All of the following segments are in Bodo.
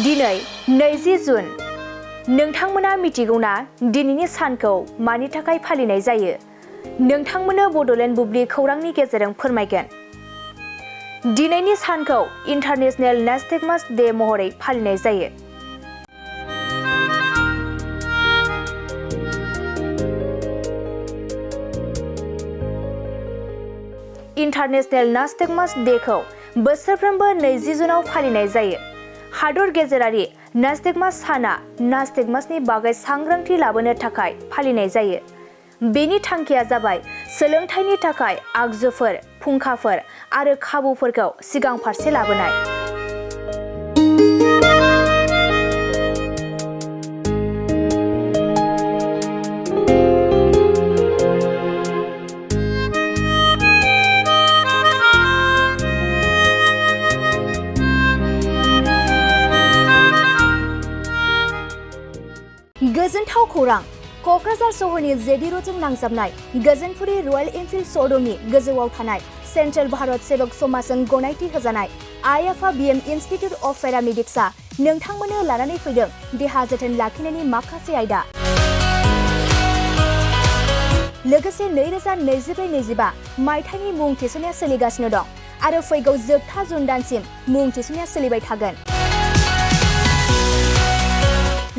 दिनै 20 जुन नोंथांमोना मिथिगौना दिनैनि सानखौ मानि थाखाय फालिनाय जायो? नोंथांमोननो बड'लेण्ड बुब्लि खौरांनि गेजेरजों फोरमायगोन। दिनैनि सानखौ इन्टारनेशनेल नाइस्टेगमास डे महरै फालिनाय जायो। इन्टारनेशनेल नाइस्टेगमास डेखौ बोसोरफ्रोमबो 20 जुनाव फालिनाय जायो। हादर गेजेरारि नाइस्टेगमास साना नाइस्टेगमासनि बागै सांग्रांथि लाबोनो थाखाय फालिनाय जायो। बेनि थांखिया जाबाय सोलोंथाइनि थाखाय आगजुफोर, फुंखाफोर आरो खाबुफोरखौ सिगां फारसे लाबोनाय। गोजोनथाव खौरां! क'क्राझार सहरनि जेडि र'डजों नांजाबनाय गोजोनपुरी रयेल एनफिल्ड श'रुमनि गोजौआव थानाय सेन्ट्रेल भारत सेबक समाजजों गनायथि होजानाय आइ-आफा बिएम इनस्टिट्युट अफ पेरामेडिक्सआ नोंथांमोननो लानानै फैदों देहा जोथोन लाखिनायनि माखासे आयदा। लोगोसे 2024-25 मायथाइनि मुं थिसननाया सोलिगासिनो दं आरो फैगौ जोबथा जुन दानसिम मुं थिसननाया सोलिबाय थागोन।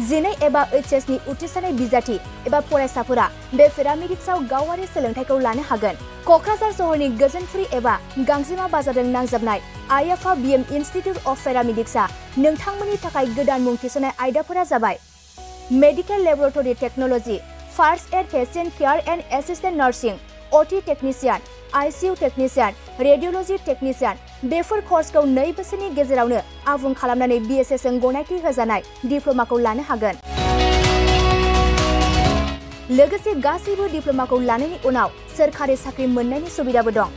12 एबा HS नि उथ्रिसारनाय बिजाथि एबा फरायसाफोरा बे पेरामेडिक्सआव गावारि सोलोंथाइखौ लानो हागोन। क'क्राझार सहरनि गोजोनपुरी एबा गांजेमा बाजारजों नांजाबनाय आइ-आफा बिएम इनस्टिट्युट अफ पेरामेडिक्सआ नोंथांमोननि थाखाय गोदान मुं थिसननाय आयदाफोरा जाबाय medical laboratory technology, first aid patient care and assistant nursing, OT technician, ICU technician, radiology technician. बेफोर कर्सखौ 2 बोसोरनि गेजेरावनो आबुं खालामनानै BSS जों गनायथि होजानाय डिप्ल'माखौ लानो हागोन। लोगोसे गासैबो डिप्ल'माखौ लानायनि उनाव सोरखारि साख्रि मोननायनि सुबिदाबो दं।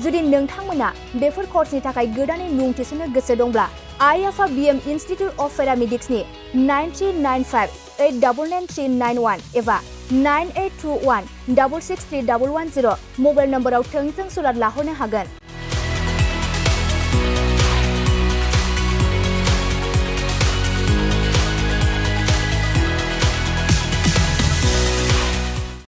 जुदि नोंथांमोना बेफोर कर्सनि थाखाय गोदानै मुं थिसननो गोसो दंब्ला आइ-आफा बिएम इनस्टिट्युट अफ पेरामेडिक्सनि 9395899391 एबा 9821663110 मबाइल नम्बराव थोंजों सुलाद लाहरनो हागोन।